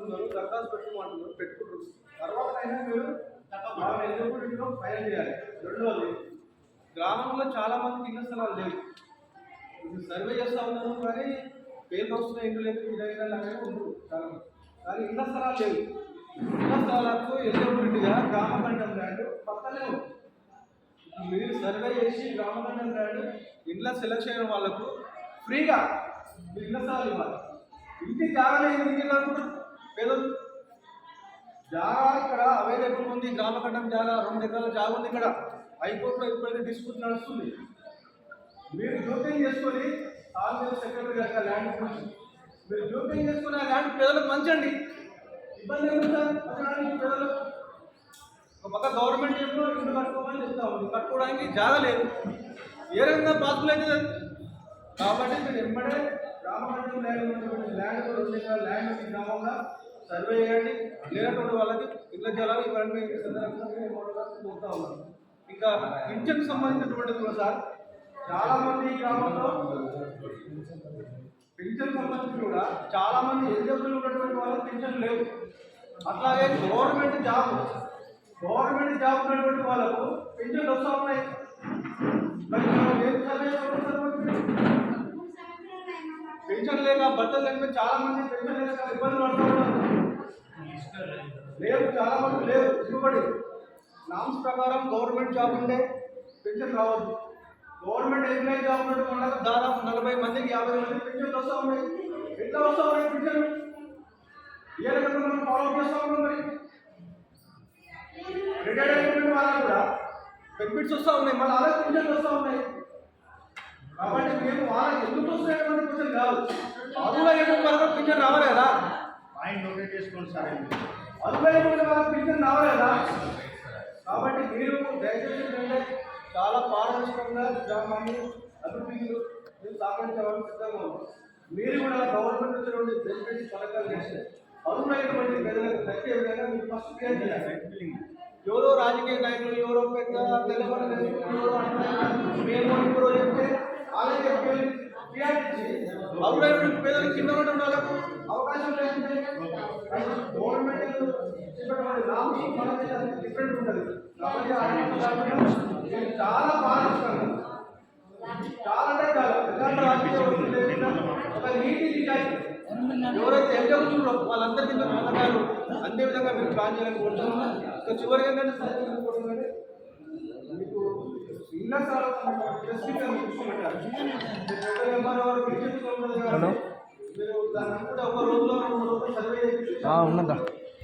అడుగుతున్నారు, దరఖాస్తు పెట్టుకోమంటున్నారు, పెట్టుకుంటారు. తర్వాత అయినా మీరు ఎలిజిబిలిటీలో ఫైల్ చేయాలి. రెండవది, గ్రామంలో చాలా మందికి ఇళ్ల స్థలాలు లేవు. సర్వే చేస్తూ ఉన్నారు కానీ పేర్లు వస్తున్న ఇంటి లేదు, ఇదైనా అనేది ఉండదు చాలా మంది. కానీ ఇళ్ల స్థలాలు లేవు. ఇళ్ల స్థలాలకు ఎలిజిబిలిటీగా గ్రామకంఠం ల్యాండ్ పక్కనే ఉంది. మీరు సర్వే చేసి గ్రామకంఠం ల్యాండ్ ఇండ్ల సెలెక్షన్ అయిన వాళ్ళకు ఫ్రీగా మీరు ఇళ్ల స్థలాలు ఇవ్వాలి. ఇంటి జాగా ఇంటికి పేదలు జాగా ఇక్కడ అవైలబుల్ ఉంది. గ్రామకంఠం జాగా 2 ఎకరాల జాగా ఉంది. ఇక్కడ హైకోర్టులో ఇప్పటికీ డిస్ప్యూట్ నడుస్తుంది. మీరు జోక్యం చేసుకొని ఆల్రెడీ సెక్రటరీ గారు ల్యాండ్ గురించి మీరు జోక్యం చేసుకుని ఆ ల్యాండ్ పేదలకు మంచండి. ఇబ్బంది ఏమి సార్ పేదలు ఒక పక్క గవర్నమెంట్ ఏమో ఇల్లు కట్టుకోమని చెప్తా ఉంది, కట్టుకోవడానికి జాగా లేదు. ఏ రకంగా పాసిబుల్ అవుతుంది? కాబట్టి మీరు ఎంబడే గ్రామకంఠం ల్యాండ్ ఉన్నటువంటి ల్యాండ్ 2 ఎకరాల ల్యాండ్ గ్రామంలో సర్వే చేయండి. లేనటువంటి వాళ్ళకి ఇళ్ళ జలాలు ఇవన్నీ పోతా ఉన్నారు. ఇంకా పింఛన్కి సంబంధించినటువంటి కూడా సార్ చాలా మంది ఈ గ్రామంలో పింఛన్ సంబంధించి కూడా చాలా మంది ఎలిజిబుల్ ఉన్నటువంటి వాళ్ళకి పింఛన్ లేవు. అట్లాగే గవర్నమెంట్ జాబ్ ఉన్నటువంటి వాళ్ళకు పింఛన్లు వస్తూ ఉన్నాయి. పెన్షన్ లేక భర్తలు లేక చాలా మంది పెన్షన్ లేక ఇబ్బంది పడుతూ ఉన్నారు. లేవు, చాలా మంది లేవు. ఇవ్వబడి నామ్స్ ప్రకారం గవర్నమెంట్ జాబ్ ఉంటే పెన్షన్ రావద్దు. గవర్నమెంట్ ఎంప్లాయీ జాబ్ ఉన్నట్టు మనకు దాదాపు 40 మందికి 50 మంది పెన్షన్లు వస్తూ ఉన్నాయి. ఎట్లా వస్తూ ఉన్నాయి పెన్షన్? ఏ రకంగా మనం ఫాలో చేస్తూ ఉన్నాం? మరి రిటైర్డ్ అయినటువంటి వాళ్ళకి కూడా బెనిఫిట్స్ వస్తూ ఉన్నాయి, మళ్ళీ అలాగే పెన్షన్లు వస్తూ ఉన్నాయి. కాబట్టి మేము వాళ్ళకి ఎందుకు వస్తున్నటువంటి క్వశ్చన్ కాదు, అదులైనటువంటి వాళ్ళకి పింఛన్ రావాలి కదా. నోటేట్ చేసుకోండి సార్, అదులైనటువంటి వాళ్ళకి పింఛన్ రావాలి కదా. కాబట్టి మీరు దయచేసి చాలా పారదర్శకంగా గ్రామాన్ని అభివృద్ధికి మీరు సహకరించాలని సిద్ధంగా ఉన్నారు. మీరు కూడా గవర్నమెంట్ నుంచి బెనిఫిట్స్ పథకాలు చేస్తే అదులైనటువంటి ప్రజలకు దక్కే విధంగా మీరు ఫస్ట్ క్లియర్ చేయాలి. ఎవరో రాజకీయ నాయకులు, ఎవరో పెద్ద తెలంగాణ మేము ఇప్పుడు చెప్తే అలాగే అభివృద్ధి పేదలు కింద ఉండడం వాళ్ళకు అవకాశం లేకుంటే గవర్నమెంట్ డిఫరెంట్ ఉంటుంది. కాబట్టి చాలా పారదర్శకంగా చాలా అంటే చాలా రాజకీయ ఒక నీటి నిజాయితీ ఎవరైతే ఎలిజిబుల్ వాళ్ళందరికీ పథకాలు అందే విధంగా మీరు ప్లాన్ చేయాలని కోరుతున్నాం. ఇంకా చివరిగా ఏంటంటే మీకు ఇళ్ల స్థలాలు మీరు దాన్ని కూడా ఒక రోజులో 3 రోజులు సర్వే చేసి